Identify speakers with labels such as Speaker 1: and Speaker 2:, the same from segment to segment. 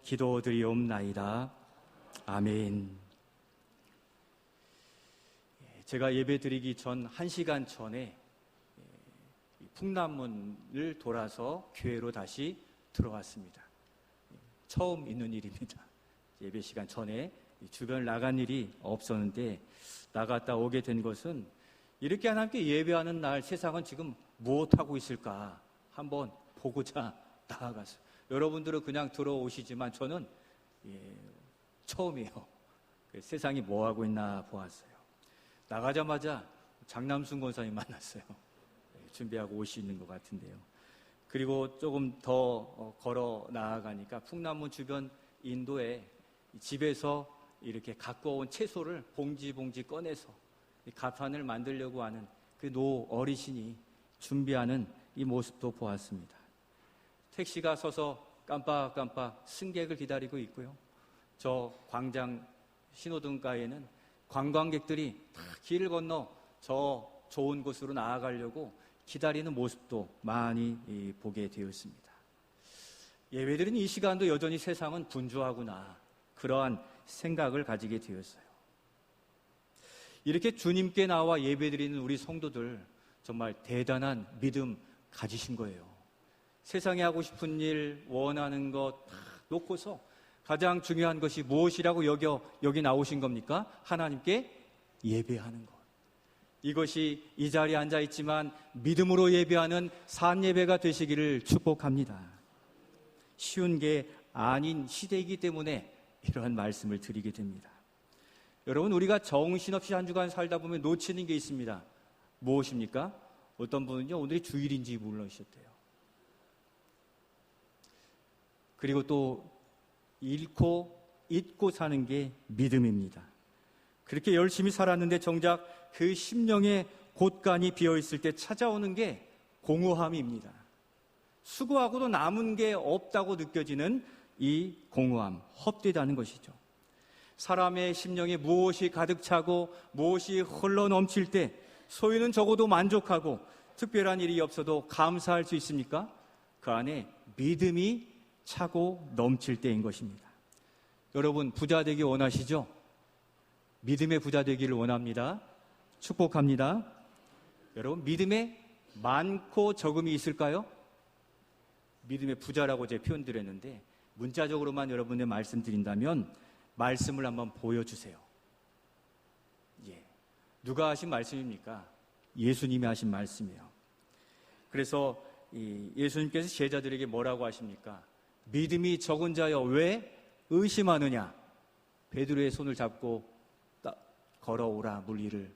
Speaker 1: 기도드리옵나이다. 아멘. 제가 예배 드리기 전 1시간 전에 풍남문을 돌아서 교회로 다시 들어왔습니다. 처음 있는 일입니다. 예배 시간 전에 주변을 나간 일이 없었는데 나갔다 오게 된 것은 이렇게 하나님께 예배하는 날 세상은 지금 무엇하고 있을까 한번 보고자 나아갔어요. 여러분들은 그냥 들어오시지만 저는 처음이에요. 세상이 뭐하고 있나 보았어요. 나가자마자 장남순 권사님 만났어요. 준비하고 오시는 것 같은데요. 그리고 조금 더 걸어 나아가니까 풍남문 주변 인도에 집에서 이렇게 갖고 온 채소를 봉지 꺼내서 가판을 만들려고 하는 그 노 어르신이 준비하는 이 모습도 보았습니다. 택시가 서서 깜빡깜빡 승객을 기다리고 있고요. 저 광장 신호등가에는 관광객들이 다 길을 건너 저 좋은 곳으로 나아가려고 기다리는 모습도 많이 보게 되었습니다. 예배드린 이 시간도 여전히 세상은 분주하구나, 그러한 생각을 가지게 되었어요. 이렇게 주님께 나와 예배드리는 우리 성도들 정말 대단한 믿음 가지신 거예요. 세상에 하고 싶은 일, 원하는 것 다 놓고서 가장 중요한 것이 무엇이라고 여기 나오신 겁니까? 하나님께 예배하는 것. 이것이 이 자리에 앉아있지만 믿음으로 예배하는 산예배가 되시기를 축복합니다. 쉬운 게 아닌 시대이기 때문에 이러한 말씀을 드리게 됩니다. 여러분, 우리가 정신없이 한 주간 살다 보면 놓치는 게 있습니다. 무엇입니까? 어떤 분은요, 오늘이 주일인지 모르셨대요. 그리고 또 잃고 잊고 사는 게 믿음입니다. 그렇게 열심히 살았는데 정작 그 심령의 곳간이 비어있을 때 찾아오는 게 공허함입니다. 수고하고도 남은 게 없다고 느껴지는 이 공허함, 헛되다는 것이죠. 사람의 심령에 무엇이 가득 차고 무엇이 흘러 넘칠 때 소유는 적어도 만족하고 특별한 일이 없어도 감사할 수 있습니까? 그 안에 믿음이 차고 넘칠 때인 것입니다. 여러분, 부자 되기 원하시죠? 믿음의 부자 되기를 원합니다. 축복합니다. 여러분, 믿음에 많고 적음이 있을까요? 믿음의 부자라고 제가 표현 드렸는데 문자적으로만 여러분의 말씀드린다면 말씀을 한번 보여주세요. 누가 하신 말씀입니까? 예수님이 하신 말씀이에요. 그래서 예수님께서 제자들에게 뭐라고 하십니까? 믿음이 적은 자여 왜 의심하느냐? 베드로의 손을 잡고 걸어오라 물 위를.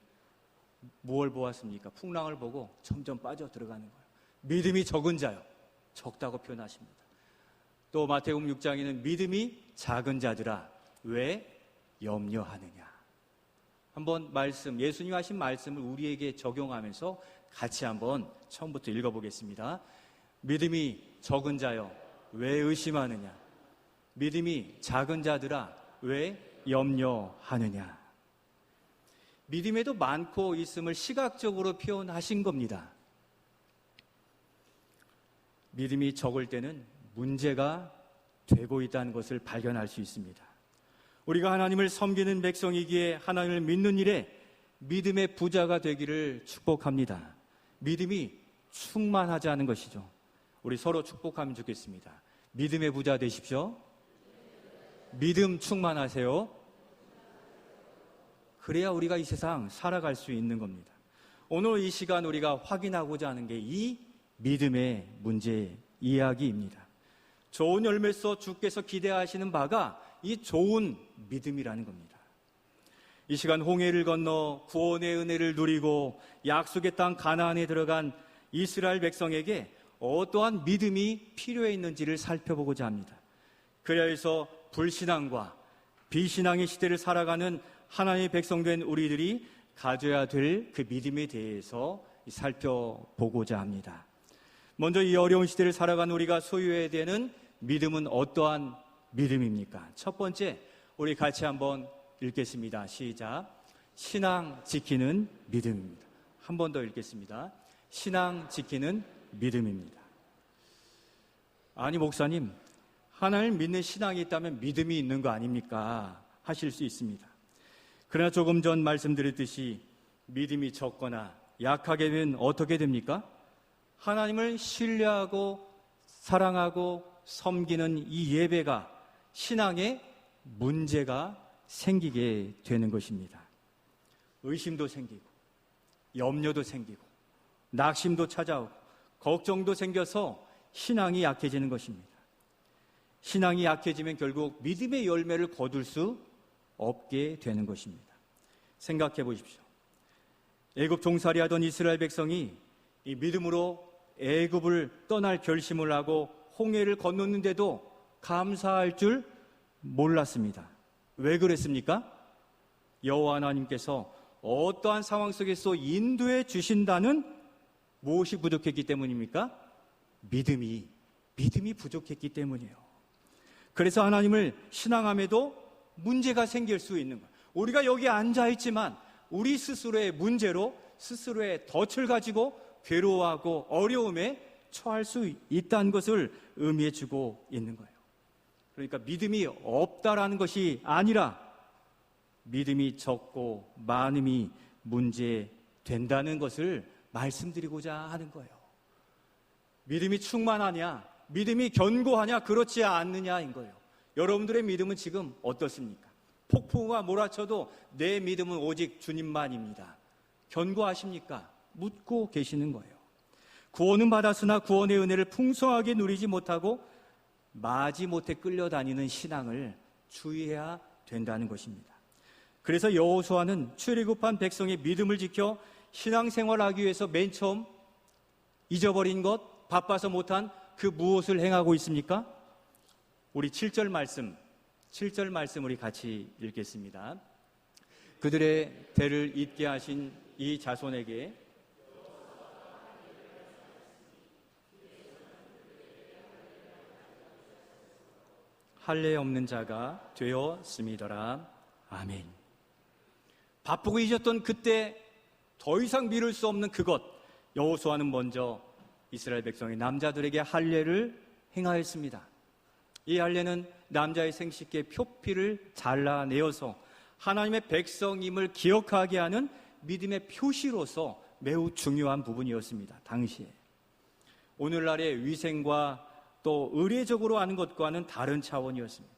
Speaker 1: 무엇을 보았습니까? 풍랑을 보고 점점 빠져 들어가는 거예요. 믿음이 적은 자요. 적다고 표현하십니다. 또 마태복음 6장에는 믿음이 작은 자들아 왜 염려하느냐? 한번 말씀, 예수님 하신 말씀을 우리에게 적용하면서 같이 한번 처음부터 읽어보겠습니다. 믿음이 적은 자여 왜 의심하느냐? 믿음이 작은 자들아 왜 염려하느냐? 믿음에도 많고 있음을 시각적으로 표현하신 겁니다. 믿음이 적을 때는 문제가 되고 있다는 것을 발견할 수 있습니다. 우리가 하나님을 섬기는 백성이기에 하나님을 믿는 일에 믿음의 부자가 되기를 축복합니다. 믿음이 충만하지 않은 것이죠. 우리 서로 축복하면 좋겠습니다. 믿음의 부자 되십시오. 믿음 충만하세요. 그래야 우리가 이 세상 살아갈 수 있는 겁니다. 오늘 이 시간 우리가 확인하고자 하는 게 이 믿음의 문제 이야기입니다. 좋은 열매서 주께서 기대하시는 바가 이 좋은 믿음이라는 겁니다. 이 시간 홍해를 건너 구원의 은혜를 누리고 약속의 땅 가나안에 들어간 이스라엘 백성에게 어떠한 믿음이 필요해 있는지를 살펴보고자 합니다. 그래야 해서 불신앙과 비신앙의 시대를 살아가는 하나님의 백성된 우리들이 가져야 될 그 믿음에 대해서 살펴보고자 합니다. 먼저 이 어려운 시대를 살아가는 우리가 소유해야 되는 믿음은 어떠한 믿음입니까? 첫 번째, 우리 같이 한번 읽겠습니다. 시작. 신앙 지키는 믿음입니다. 한 번 더 읽겠습니다. 신앙 지키는 믿음입니다. 아니 목사님, 하나님을 믿는 신앙이 있다면 믿음이 있는 거 아닙니까? 하실 수 있습니다. 그러나 조금 전 말씀드렸듯이 믿음이 적거나 약하게 되면 어떻게 됩니까? 하나님을 신뢰하고 사랑하고 섬기는 이 예배가 신앙에 문제가 생기게 되는 것입니다. 의심도 생기고 염려도 생기고 낙심도 찾아오고 걱정도 생겨서 신앙이 약해지는 것입니다. 신앙이 약해지면 결국 믿음의 열매를 거둘 수 없게 되는 것입니다. 생각해 보십시오. 애굽 종살이 하던 이스라엘 백성이 이 믿음으로 애굽을 떠날 결심을 하고 홍해를 건넜는데도 감사할 줄 몰랐습니다. 왜 그랬습니까? 여호와 하나님께서 어떠한 상황 속에서 인도해 주신다는 무엇이 부족했기 때문입니까? 믿음이 부족했기 때문이에요. 그래서 하나님을 신앙함에도 문제가 생길 수 있는 거예요. 우리가 여기 앉아있지만 우리 스스로의 문제로 스스로의 덫을 가지고 괴로워하고 어려움에 처할 수 있다는 것을 의미해주고 있는 거예요. 그러니까 믿음이 없다라는 것이 아니라 믿음이 적고 많음이 문제된다는 것을 말씀드리고자 하는 거예요. 믿음이 충만하냐, 믿음이 견고하냐, 그렇지 않느냐인 거예요. 여러분들의 믿음은 지금 어떻습니까? 폭풍우가 몰아쳐도 내 믿음은 오직 주님만입니다. 견고하십니까? 묻고 계시는 거예요. 구원은 받았으나 구원의 은혜를 풍성하게 누리지 못하고 마지못해 끌려다니는 신앙을 주의해야 된다는 것입니다. 그래서 여호수아는 출애굽한 백성의 믿음을 지켜 신앙생활하기 위해서 맨 처음 잊어버린 것, 바빠서 못한 그 무엇을 행하고 있습니까? 우리 7절 말씀 우리 같이 읽겠습니다. 그들의 대를 잇게 하신 이 자손에게 할례 없는 자가 되었음이더라. 아멘. 바쁘고 잊었던 그때 더 이상 미룰 수 없는 그것, 여호수아는 먼저 이스라엘 백성의 남자들에게 할례를 행하였습니다. 이 할례는 남자의 생식기의 표피를 잘라내어서 하나님의 백성임을 기억하게 하는 믿음의 표시로서 매우 중요한 부분이었습니다. 당시에. 오늘날의 위생과 또 의례적으로 하는 것과는 다른 차원이었습니다.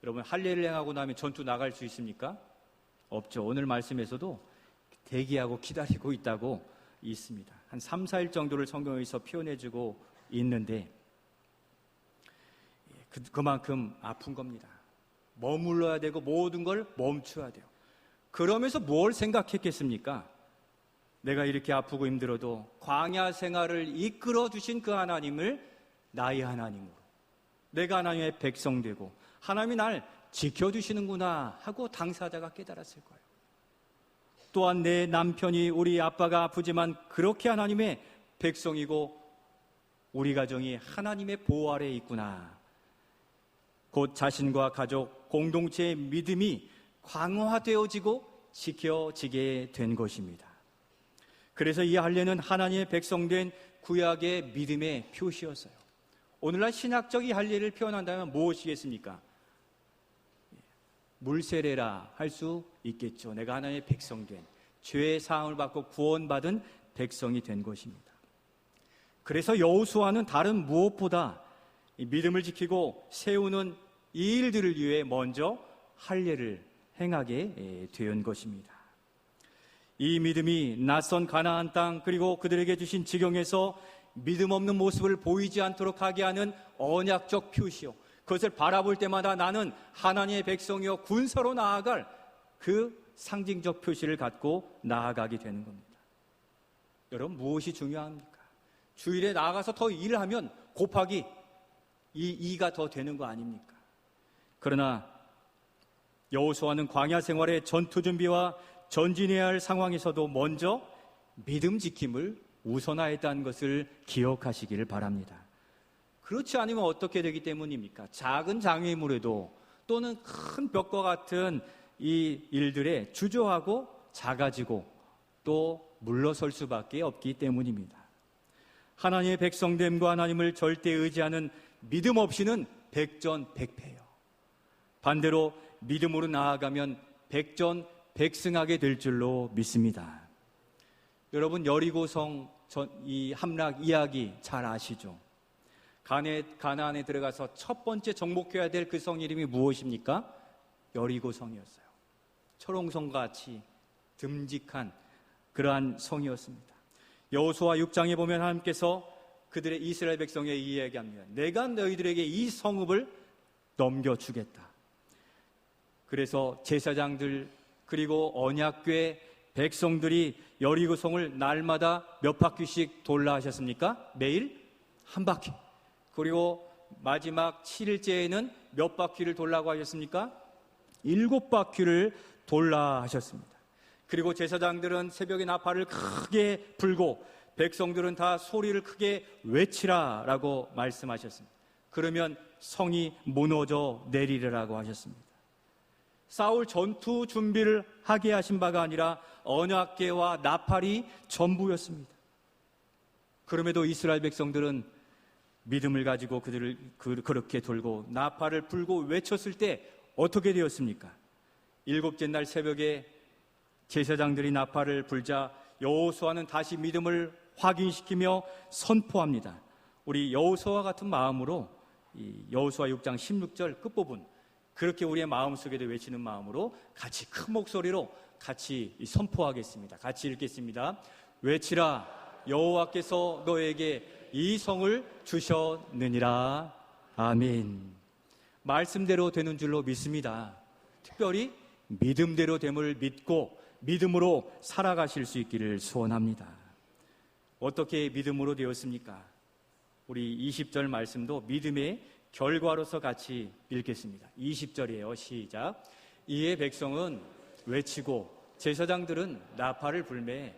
Speaker 1: 여러분, 할례를 행하고 나면 전투 나갈 수 있습니까? 없죠. 오늘 말씀에서도 대기하고 기다리고 있다고 있습니다. 한 3, 4일 정도를 성경에서 표현해주고 있는데 그만큼 아픈 겁니다. 머물러야 되고 모든 걸 멈춰야 돼요. 그러면서 뭘 생각했겠습니까? 내가 이렇게 아프고 힘들어도 광야 생활을 이끌어 주신 그 하나님을 나의 하나님으로, 내가 하나님의 백성 되고 하나님이 날 지켜주시는구나 하고 당사자가 깨달았을 거예요. 또한 내 남편이, 우리 아빠가 아프지만 그렇게 하나님의 백성이고 우리 가정이 하나님의 보호 아래에 있구나. 곧 자신과 가족, 공동체의 믿음이 강화되어지고 지켜지게 된 것입니다. 그래서 이 할례는 하나님의 백성된 구약의 믿음의 표시였어요. 오늘날 신학적 이 할례를 표현한다면 무엇이겠습니까? 물세례라 할 수 있겠죠. 내가 하나님의 백성된, 죄의 사함을 받고 구원받은 백성이 된 것입니다. 그래서 여호수아는 다른 무엇보다 이 믿음을 지키고 세우는 이 일들을 위해 먼저 할례를 행하게 된 것입니다. 이 믿음이 낯선 가나안 땅, 그리고 그들에게 주신 지경에서 믿음 없는 모습을 보이지 않도록 하게 하는 언약적 표시요, 그것을 바라볼 때마다 나는 하나님의 백성이요 군사로 나아갈 그 상징적 표시를 갖고 나아가게 되는 겁니다. 여러분, 무엇이 중요합니까? 주일에 나가서 더 일을 하면 곱하기 이 2가 더 되는 거 아닙니까? 그러나 여호수아는 광야 생활의 전투 준비와 전진해야 할 상황에서도 먼저 믿음 지킴을 우선화했다는 것을 기억하시기를 바랍니다. 그렇지 않으면 어떻게 되기 때문입니까? 작은 장애물에도 또는 큰 벽과 같은 이 일들에 주저하고 작아지고 또 물러설 수밖에 없기 때문입니다. 하나님의 백성됨과 하나님을 절대 의지하는 믿음 없이는 백전백패예요. 반대로 믿음으로 나아가면 백전백승하게 될 줄로 믿습니다. 여러분, 여리고성 이 함락 이야기 잘 아시죠? 가나안에 들어가서 첫 번째 정복해야 될 그 성 이름이 무엇입니까? 여리고성이었어요. 철옹성과 같이 듬직한 그러한 성이었습니다. 여호수아 6장에 보면 하나님께서 그들의 이스라엘 백성에 이야기합니다. 내가 너희들에게 이 성읍을 넘겨주겠다. 그래서 제사장들 그리고 언약궤 백성들이 여리고성을 날마다 몇 바퀴씩 돌라 하셨습니까? 매일 한 바퀴. 그리고 마지막 7일째에는 몇 바퀴를 돌라고 하셨습니까? 7바퀴를 돌라 하셨습니다. 그리고 제사장들은 새벽에 나팔을 크게 불고 백성들은 다 소리를 크게 외치라라고 말씀하셨습니다. 그러면 성이 무너져 내리리라고 하셨습니다. 싸울 전투 준비를 하게 하신 바가 아니라 언약궤와 나팔이 전부였습니다. 그럼에도 이스라엘 백성들은 믿음을 가지고 그들을 그렇게 돌고 나팔을 불고 외쳤을 때 어떻게 되었습니까? 7째 날 새벽에 제사장들이 나팔을 불자 여호수아는 다시 믿음을 확인시키며 선포합니다. 우리 여호수아와 같은 마음으로 이 여호수아 6장 16절 끝부분, 그렇게 우리의 마음속에도 외치는 마음으로 같이 큰 목소리로 같이 선포하겠습니다. 같이 읽겠습니다. 외치라, 여호와께서 너에게 이 성을 주셨느니라. 아멘. 말씀대로 되는 줄로 믿습니다. 특별히 믿음대로 됨을 믿고 믿음으로 살아가실 수 있기를 소원합니다. 어떻게 믿음으로 되었습니까? 우리 20절 말씀도 믿음의 결과로서 같이 읽겠습니다. 20절이에요. 시작. 이에 백성은 외치고 제사장들은 나팔을 불매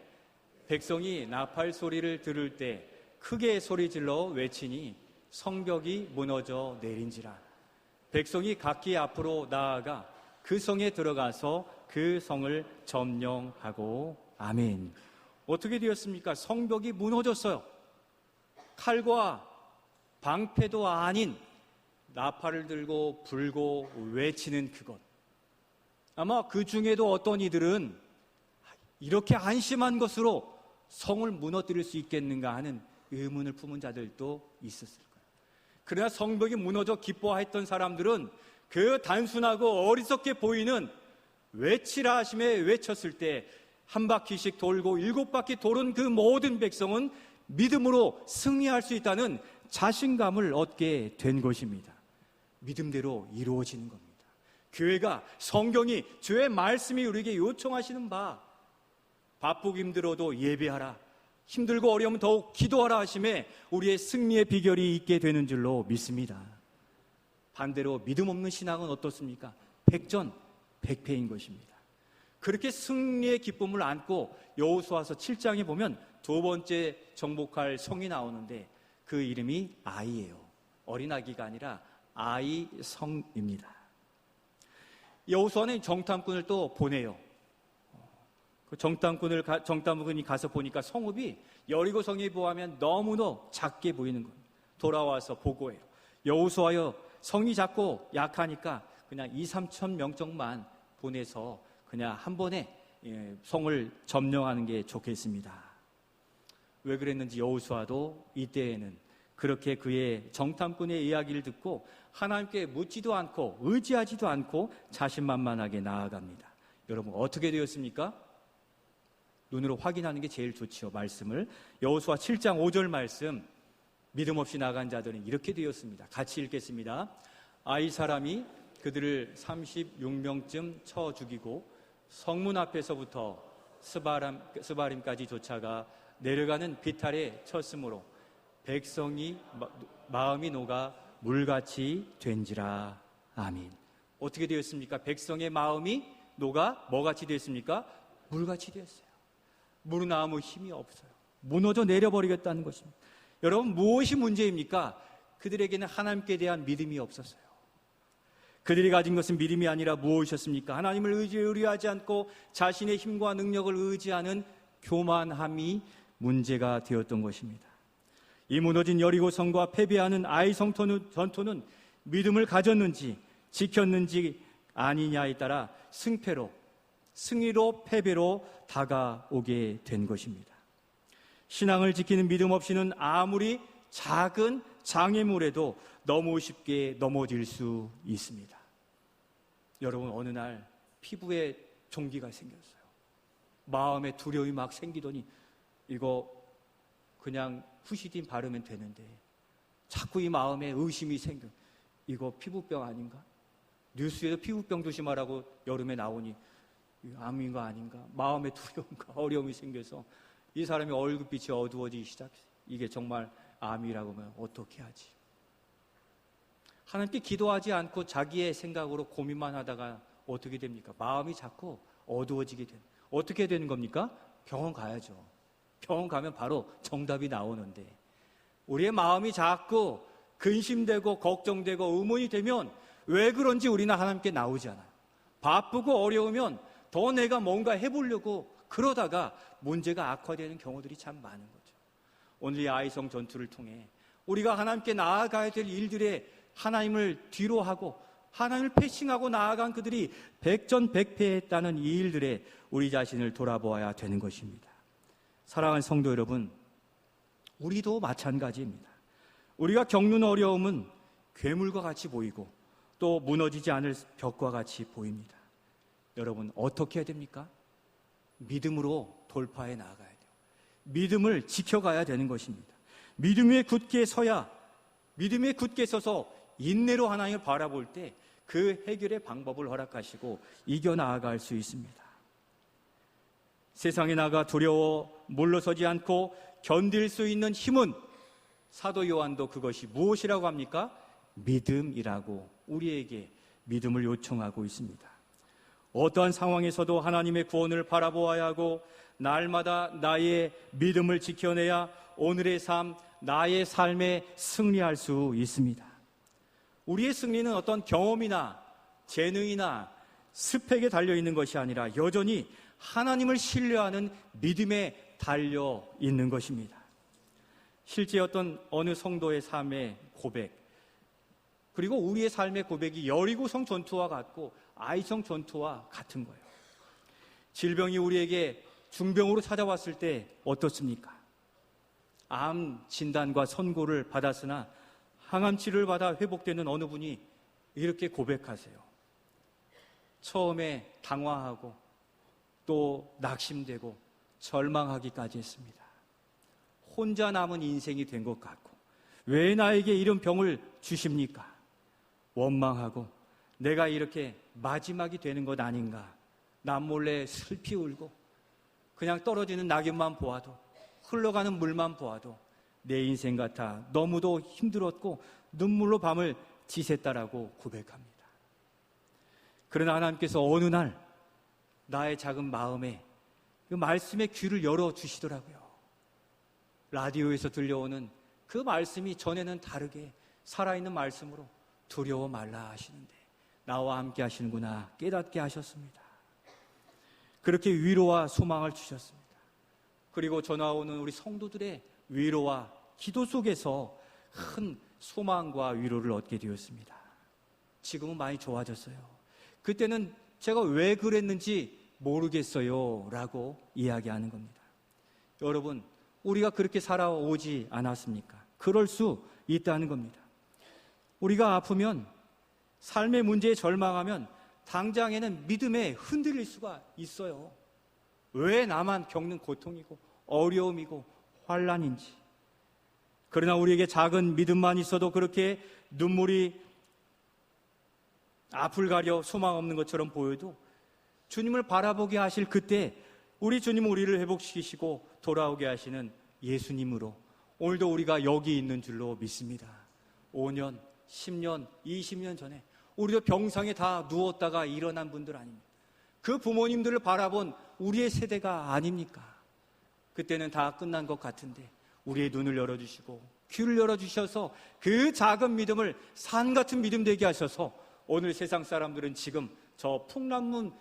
Speaker 1: 백성이 나팔 소리를 들을 때 크게 소리질러 외치니 성벽이 무너져 내린지라. 백성이 각기 앞으로 나아가 그 성에 들어가서 그 성을 점령하고. 아멘. 어떻게 되었습니까? 성벽이 무너졌어요. 칼과 방패도 아닌 나팔을 들고 불고 외치는 그것. 아마 그 중에도 어떤 이들은 이렇게 안심한 것으로 성을 무너뜨릴 수 있겠는가 하는 의문을 품은 자들도 있었을 거예요. 그러나 성벽이 무너져 기뻐했던 사람들은 그 단순하고 어리석게 보이는 외치라 하심에 외쳤을 때 한 바퀴씩 돌고 7바퀴 도는 그 모든 백성은 믿음으로 승리할 수 있다는 자신감을 얻게 된 것입니다. 믿음대로 이루어지는 겁니다. 교회가, 성경이, 주의 말씀이 우리에게 요청하시는 바, 바쁘고 힘들어도 예배하라, 힘들고 어려우면 더욱 기도하라 하심에 우리의 승리의 비결이 있게 되는 줄로 믿습니다. 반대로 믿음 없는 신앙은 어떻습니까? 백전백패인 것입니다. 그렇게 승리의 기쁨을 안고 여호수아서 7장에 보면 두 번째 정복할 성이 나오는데 그 이름이 아이예요. 어린아기가 아니라 아이 성입니다. 여호수아는 정탐꾼을 또 보내요. 그 정탐꾼이 가서 보니까 성읍이 여리고 성에 비하면 너무도 작게 보이는 겁니다. 돌아와서 보고해요. 여호수아여, 성이 작고 약하니까 그냥 2-3천 명정만 보내서 그냥 한 번에 성을 점령하는 게 좋겠습니다. 왜 그랬는지 여호수아도 이때에는 그렇게 그의 정탐꾼의 이야기를 듣고 하나님께 묻지도 않고 의지하지도 않고 자신만만하게 나아갑니다. 여러분, 어떻게 되었습니까? 눈으로 확인하는 게 제일 좋지요. 말씀을. 여호수아 7장 5절 말씀, 믿음 없이 나간 자들은 이렇게 되었습니다. 같이 읽겠습니다. 아이 사람이 그들을 36명쯤 쳐 죽이고 성문 앞에서부터 스바림까지 쫓아가 내려가는 비탈에 쳤으므로 백성이 마음이 녹아 물같이 된지라. 아멘. 어떻게 되었습니까? 백성의 마음이 녹아 뭐같이 되었습니까? 물같이 되었어요. 물은 아무 힘이 없어요. 무너져 내려버리겠다는 것입니다. 여러분, 무엇이 문제입니까? 그들에게는 하나님께 대한 믿음이 없었어요. 그들이 가진 것은 믿음이 아니라 무엇이었습니까? 하나님을 의지하지 않고 자신의 힘과 능력을 의지하는 교만함이 문제가 되었던 것입니다. 이 무너진 여리고 성과 패배하는 아이 성토는 전투는 믿음을 가졌는지 지켰는지 아니냐에 따라 승리로 패배로 다가오게 된 것입니다. 신앙을 지키는 믿음 없이는 아무리 작은 장애물에도 너무 쉽게 넘어질 수 있습니다. 여러분, 어느 날 피부에 종기가 생겼어요. 마음에 두려움이 막 생기더니 이거 그냥 후시딘 바르면 되는데 자꾸 이 마음에 의심이 생겨. 이거 피부병 아닌가? 뉴스에도 피부병 조심하라고 여름에 나오니 암인가 아닌가? 마음에 두려움과 어려움이 생겨서 이 사람이 얼굴빛이 어두워지기 시작했어요. 이게 정말 암이라고 하면 어떻게 하지? 하나님께 기도하지 않고 자기의 생각으로 고민만 하다가 어떻게 됩니까? 마음이 자꾸 어두워지게 됩니다. 어떻게 되는 겁니까? 병원 가야죠. 병원 가면 바로 정답이 나오는데 우리의 마음이 자꾸 근심되고 걱정되고 의문이 되면 왜 그런지 우리는 하나님께 나오지 않아요. 바쁘고 어려우면 더 내가 뭔가 해보려고 그러다가 문제가 악화되는 경우들이 참 많은 거죠. 오늘 이 아이성 전투를 통해 우리가 하나님께 나아가야 될 일들에 하나님을 뒤로 하고 하나님을 패싱하고 나아간 그들이 백전백패했다는 이 일들에 우리 자신을 돌아보아야 되는 것입니다. 사랑하는 성도 여러분, 우리도 마찬가지입니다. 우리가 겪는 어려움은 괴물과 같이 보이고 또 무너지지 않을 벽과 같이 보입니다. 여러분, 어떻게 해야 됩니까? 믿음으로 돌파해 나아가야 돼요. 믿음을 지켜가야 되는 것입니다. 믿음 위에 굳게 서야, 믿음 위에 굳게 서서 인내로 하나님을 바라볼 때 그 해결의 방법을 허락하시고 이겨나아갈 수 있습니다. 세상에 나가 두려워 물러서지 않고 견딜 수 있는 힘은 사도 요한도 그것이 무엇이라고 합니까? 믿음이라고 우리에게 믿음을 요청하고 있습니다. 어떠한 상황에서도 하나님의 구원을 바라보아야 하고 날마다 나의 믿음을 지켜내야 오늘의 삶, 나의 삶에 승리할 수 있습니다. 우리의 승리는 어떤 경험이나 재능이나 스펙에 달려있는 것이 아니라 여전히 하나님을 신뢰하는 믿음에 달려있는 것입니다. 실제 어느 성도의 삶의 고백, 그리고 우리의 삶의 고백이 여리고성 전투와 같고 아이성 전투와 같은 거예요. 질병이 우리에게 중병으로 찾아왔을 때 어떻습니까? 암 진단과 선고를 받았으나 항암 치료를 받아 회복되는 어느 분이 이렇게 고백하세요. 처음에 당황하고 또 낙심되고 절망하기까지 했습니다. 혼자 남은 인생이 된 것 같고 왜 나에게 이런 병을 주십니까? 원망하고 내가 이렇게 마지막이 되는 것 아닌가? 남몰래 슬피 울고 그냥 떨어지는 낙엽만 보아도 흘러가는 물만 보아도 내 인생 같아 너무도 힘들었고 눈물로 밤을 지샜다라고 고백합니다. 그러나 하나님께서 어느 날 나의 작은 마음에 그 말씀의 귀를 열어주시더라고요. 라디오에서 들려오는 그 말씀이 전에는 다르게 살아있는 말씀으로 두려워 말라 하시는데 나와 함께 하시는구나 깨닫게 하셨습니다. 그렇게 위로와 소망을 주셨습니다. 그리고 전화 오는 우리 성도들의 위로와 기도 속에서 큰 소망과 위로를 얻게 되었습니다. 지금은 많이 좋아졌어요. 그때는 제가 왜 그랬는지 모르겠어요 라고 이야기하는 겁니다. 여러분, 우리가 그렇게 살아오지 않았습니까? 그럴 수 있다는 겁니다. 우리가 아프면 삶의 문제에 절망하면 당장에는 믿음에 흔들릴 수가 있어요. 왜 나만 겪는 고통이고 어려움이고 환난인지. 그러나 우리에게 작은 믿음만 있어도 그렇게 눈물이 앞을 가려 소망 없는 것처럼 보여도 주님을 바라보게 하실 그때 우리 주님은 우리를 회복시키시고 돌아오게 하시는 예수님으로 오늘도 우리가 여기 있는 줄로 믿습니다. 5년, 10년, 20년 전에 우리도 병상에 다 누웠다가 일어난 분들 아닙니까? 그 부모님들을 바라본 우리의 세대가 아닙니까? 그때는 다 끝난 것 같은데 우리의 눈을 열어주시고 귀를 열어주셔서 그 작은 믿음을 산 같은 믿음 되게 하셔서 오늘 세상 사람들은 지금 저 풍랑문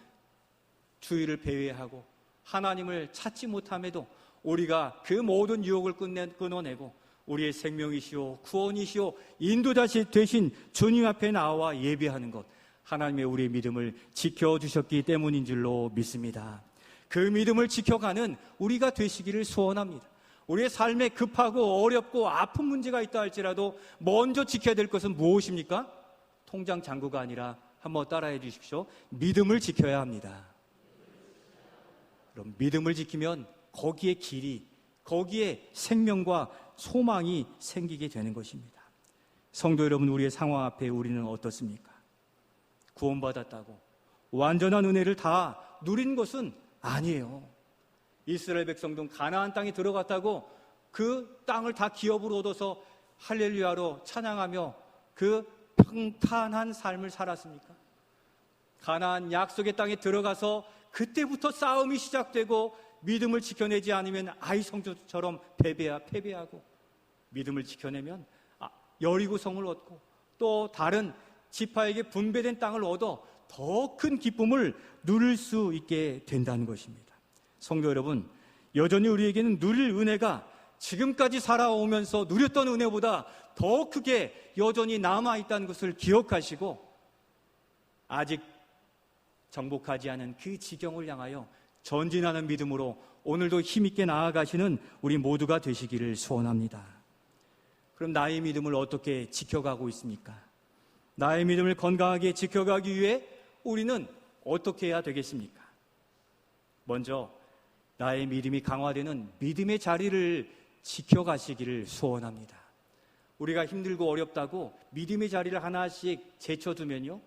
Speaker 1: 주의를 배회하고 하나님을 찾지 못함에도 우리가 그 모든 유혹을 끊어내고 우리의 생명이시오 구원이시오 인도자시 되신 주님 앞에 나와 예배하는 것, 하나님의 우리의 믿음을 지켜주셨기 때문인 줄로 믿습니다. 그 믿음을 지켜가는 우리가 되시기를 소원합니다. 우리의 삶에 급하고 어렵고 아픈 문제가 있다 할지라도 먼저 지켜야 될 것은 무엇입니까? 통장 잔고가 아니라 한번 따라해 주십시오. 믿음을 지켜야 합니다. 그럼 믿음을 지키면 거기에 길이, 거기에 생명과 소망이 생기게 되는 것입니다. 성도 여러분, 우리의 상황 앞에 우리는 어떻습니까? 구원받았다고 완전한 은혜를 다 누린 것은 아니에요. 이스라엘 백성도 가나안 땅에 들어갔다고 그 땅을 다 기업으로 얻어서 할렐루야로 찬양하며 그 평탄한 삶을 살았습니까? 가나안 약속의 땅에 들어가서 그때부터 싸움이 시작되고 믿음을 지켜내지 않으면 아이 성조처럼 패배하고, 믿음을 지켜내면 여리고성을 얻고 또 다른 지파에게 분배된 땅을 얻어 더 큰 기쁨을 누릴 수 있게 된다는 것입니다. 성도 여러분, 여전히 우리에게는 누릴 은혜가 지금까지 살아오면서 누렸던 은혜보다 더 크게 여전히 남아있다는 것을 기억하시고, 아직 정복하지 않은 그 지경을 향하여 전진하는 믿음으로 오늘도 힘있게 나아가시는 우리 모두가 되시기를 소원합니다. 그럼 나의 믿음을 어떻게 지켜가고 있습니까? 나의 믿음을 건강하게 지켜가기 위해 우리는 어떻게 해야 되겠습니까? 먼저 나의 믿음이 강화되는 믿음의 자리를 지켜가시기를 소원합니다. 우리가 힘들고 어렵다고 믿음의 자리를 하나씩 제쳐두면요,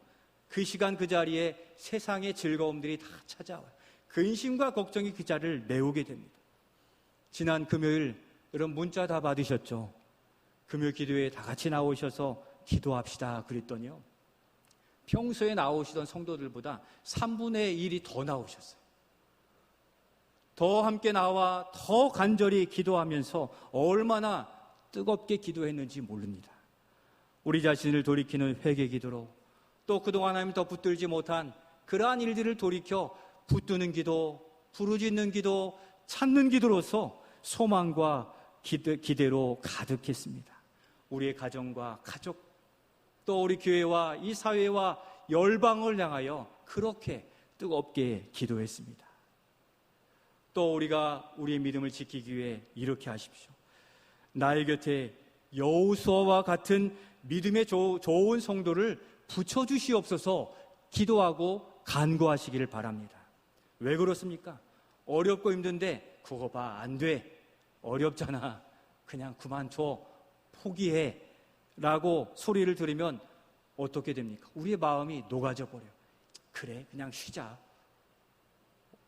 Speaker 1: 그 시간 그 자리에 세상의 즐거움들이 다 찾아와요. 근심과 걱정이 그 자리를 메우게 됩니다. 지난 금요일 여러분 문자 다 받으셨죠? 금요 기도회에 다 같이 나오셔서 기도합시다 그랬더니요, 평소에 나오시던 성도들보다 3분의 1이 더 나오셨어요. 더 함께 나와 더 간절히 기도하면서 얼마나 뜨겁게 기도했는지 모릅니다. 우리 자신을 돌이키는 회개 기도로, 또 그동안 하나님 더 붙들지 못한 그러한 일들을 돌이켜 붙드는 기도, 부르짖는 기도, 찾는 기도로서 소망과 기대로 가득했습니다. 우리의 가정과 가족, 또 우리 교회와 이 사회와 열방을 향하여 그렇게 뜨겁게 기도했습니다. 또 우리가 우리의 믿음을 지키기 위해 이렇게 하십시오. 나의 곁에 여호수아와 같은 믿음의 좋은 성도를 붙여주시옵소서 기도하고 간구하시기를 바랍니다. 왜 그렇습니까? 어렵고 힘든데 그거 봐, 안 돼, 어렵잖아, 그냥 그만둬, 포기해 라고 소리를 들으면 어떻게 됩니까? 우리의 마음이 녹아져 버려요. 그래, 그냥 쉬자,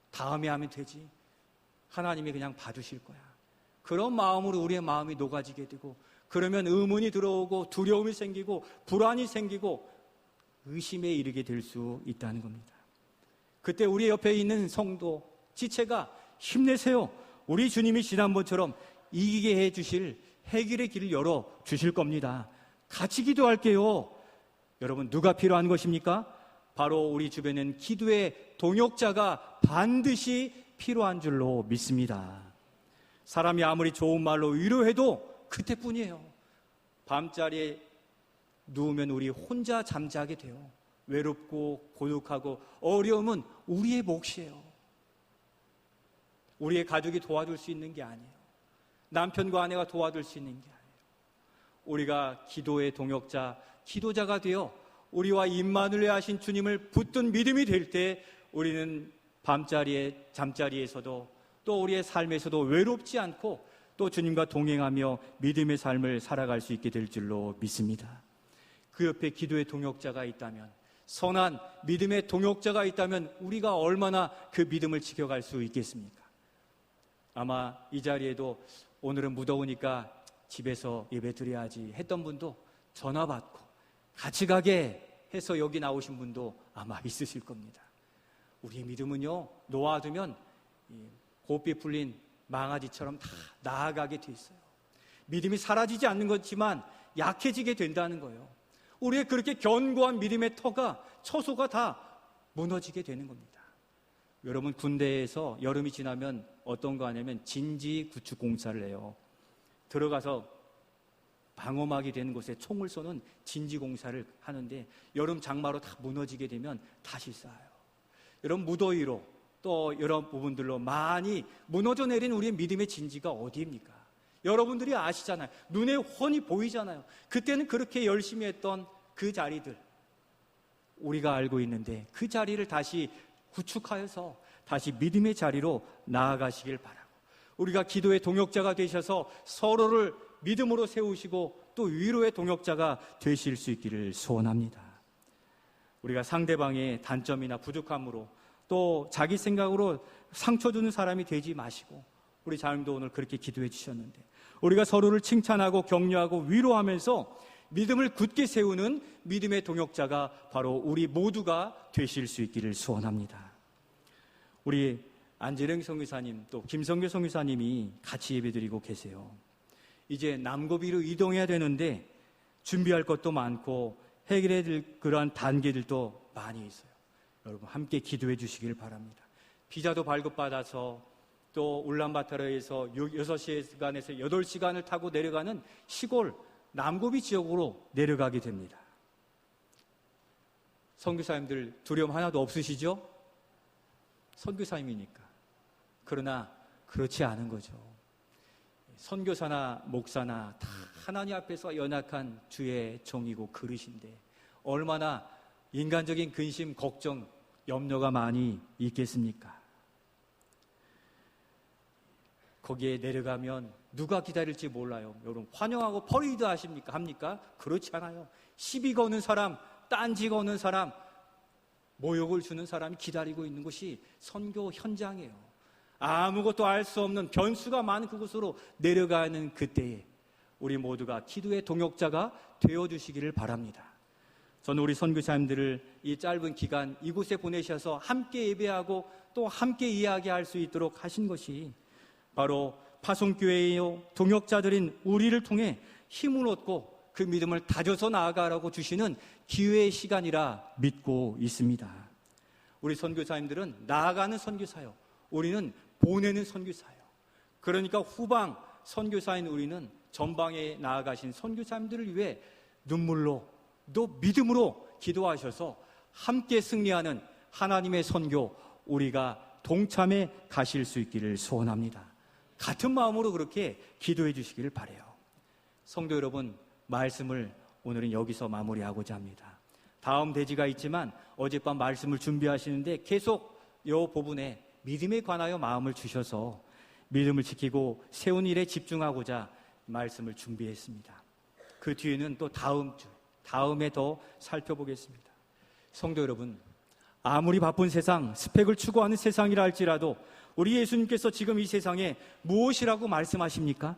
Speaker 1: 다음에 하면 되지, 하나님이 그냥 봐주실 거야. 그런 마음으로 우리의 마음이 녹아지게 되고, 그러면 의문이 들어오고 두려움이 생기고 불안이 생기고 의심에 이르게 될 수 있다는 겁니다. 그때 우리 옆에 있는 성도 지체가 힘내세요, 우리 주님이 지난번처럼 이기게 해주실 해결의 길을 열어 주실 겁니다. 같이 기도할게요. 여러분, 누가 필요한 것입니까? 바로 우리 주변엔 기도의 동역자가 반드시 필요한 줄로 믿습니다. 사람이 아무리 좋은 말로 위로해도 그때뿐이에요. 밤자리에 누우면 우리 혼자 잠자게 돼요. 외롭고 고독하고 어려움은 우리의 몫이에요. 우리의 가족이 도와줄 수 있는 게 아니에요. 남편과 아내가 도와줄 수 있는 게 아니에요. 우리가 기도의 동역자, 기도자가 되어 우리와 임마누엘 하신 주님을 붙든 믿음이 될 때 우리는 밤자리에, 잠자리에서도 또 우리의 삶에서도 외롭지 않고 또 주님과 동행하며 믿음의 삶을 살아갈 수 있게 될 줄로 믿습니다. 그 옆에 기도의 동역자가 있다면, 선한 믿음의 동역자가 있다면 우리가 얼마나 그 믿음을 지켜갈 수 있겠습니까? 아마 이 자리에도 오늘은 무더우니까 집에서 예배 드려야지 했던 분도 전화 받고 같이 가게 해서 여기 나오신 분도 아마 있으실 겁니다. 우리의 믿음은요, 놓아두면 곱비 풀린 망아지처럼 다 나아가게 돼 있어요. 믿음이 사라지지 않는 거지만 약해지게 된다는 거예요. 우리의 그렇게 견고한 믿음의 터가, 처소가 다 무너지게 되는 겁니다. 여러분, 군대에서 여름이 지나면 어떤 거 하냐면 진지 구축 공사를 해요. 들어가서 방어막이 되는 곳에 총을 쏘는 진지공사를 하는데 여름 장마로 다 무너지게 되면 다시 쌓아요. 여러분, 무더위로 또 여러 부분들로 많이 무너져 내린 우리의 믿음의 진지가 어디입니까? 여러분들이 아시잖아요. 눈에 훤히 보이잖아요. 그때는 그렇게 열심히 했던 그 자리들 우리가 알고 있는데 그 자리를 다시 구축하여서 다시 믿음의 자리로 나아가시길 바라고, 우리가 기도의 동역자가 되셔서 서로를 믿음으로 세우시고 또 위로의 동역자가 되실 수 있기를 소원합니다. 우리가 상대방의 단점이나 부족함으로 또 자기 생각으로 상처 주는 사람이 되지 마시고, 우리 자님도 오늘 그렇게 기도해 주셨는데 우리가 서로를 칭찬하고 격려하고 위로하면서 믿음을 굳게 세우는 믿음의 동역자가 바로 우리 모두가 되실 수 있기를 소원합니다. 우리 안재령 선교사님 또 김성교 선교사님이 같이 예배드리고 계세요. 이제 남고비로 이동해야 되는데 준비할 것도 많고 해결해야 될 그러한 단계들도 많이 있어요. 여러분 함께 기도해 주시길 바랍니다. 비자도 발급받아서 또 울란바토르에서 6시간에서 8시간을 타고 내려가는 시골 남고비 지역으로 내려가게 됩니다. 선교사님들 두려움 하나도 없으시죠? 선교사님이니까. 그러나 그렇지 않은 거죠. 선교사나 목사나 다 하나님 앞에서 연약한 주의 종이고 그릇인데 얼마나 인간적인 근심, 걱정, 염려가 많이 있겠습니까? 거기에 내려가면 누가 기다릴지 몰라요. 여러분 환영하고 퍼레이드 합니까? 그렇지 않아요. 시비 거는 사람, 딴지 거는 사람, 모욕을 주는 사람이 기다리고 있는 곳이 선교 현장이에요. 아무것도 알 수 없는 변수가 많은 그곳으로 내려가는 그때에 우리 모두가 기도의 동역자가 되어주시기를 바랍니다. 저는 우리 선교사님들을 이 짧은 기간 이곳에 보내셔서 함께 예배하고 또 함께 이야기할 수 있도록 하신 것이 바로 파송교회의 동역자들인 우리를 통해 힘을 얻고 그 믿음을 다져서 나아가라고 주시는 기회의 시간이라 믿고 있습니다. 우리 선교사님들은 나아가는 선교사요, 우리는 보내는 선교사요. 그러니까 후방 선교사인 우리는 전방에 나아가신 선교사님들을 위해 눈물로 또 믿음으로 기도하셔서 함께 승리하는 하나님의 선교, 우리가 동참해 가실 수 있기를 소원합니다. 같은 마음으로 그렇게 기도해 주시기를 바라요. 성도 여러분, 말씀을 오늘은 여기서 마무리하고자 합니다. 다음 대지가 있지만 어젯밤 말씀을 준비하시는데 계속 이 부분에 믿음에 관하여 마음을 주셔서 믿음을 지키고 세운 일에 집중하고자 말씀을 준비했습니다. 그 뒤에는 또 다음에 더 살펴보겠습니다. 성도 여러분, 아무리 바쁜 세상, 스펙을 추구하는 세상이라 할지라도 우리 예수님께서 지금 이 세상에 무엇이라고 말씀하십니까?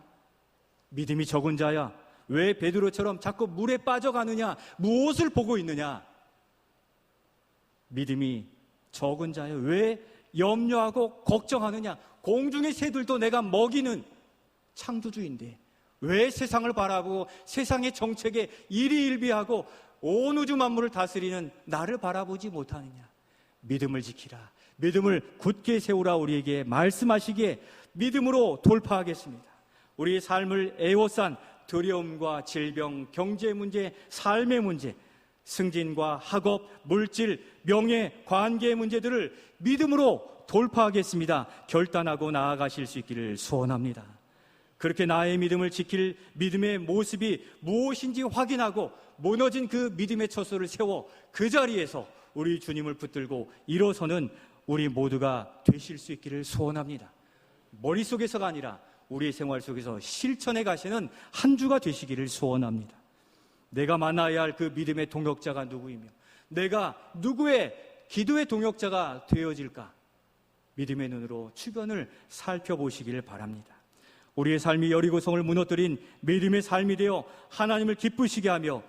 Speaker 1: 믿음이 적은 자야, 왜 베드로처럼 자꾸 물에 빠져가느냐? 무엇을 보고 있느냐? 믿음이 적은 자야, 왜 염려하고 걱정하느냐? 공중의 새들도 내가 먹이는 창조주인데 왜 세상을 바라보고 세상의 정책에 일희일비하고 온 우주 만물을 다스리는 나를 바라보지 못하느냐? 믿음을 지키라, 믿음을 굳게 세우라 우리에게 말씀하시기에 믿음으로 돌파하겠습니다. 우리의 삶을 애워싼 두려움과 질병, 경제 문제, 삶의 문제, 승진과 학업, 물질, 명예, 관계의 문제들을 믿음으로 돌파하겠습니다. 결단하고 나아가실 수 있기를 소원합니다. 그렇게 나의 믿음을 지킬 믿음의 모습이 무엇인지 확인하고 무너진 그 믿음의 처소를 세워 그 자리에서 우리 주님을 붙들고 일어서는 우리 모두가 되실 수 있기를 소원합니다. 머릿속에서가 아니라 우리의 생활 속에서 실천해 가시는 한 주가 되시기를 소원합니다. 내가 만나야 할 그 믿음의 동역자가 누구이며 내가 누구의 기도의 동역자가 되어질까? 믿음의 눈으로 주변을 살펴보시기를 바랍니다. 우리의 삶이 여리고성을 무너뜨린 믿음의 삶이 되어 하나님을 기쁘시게 하며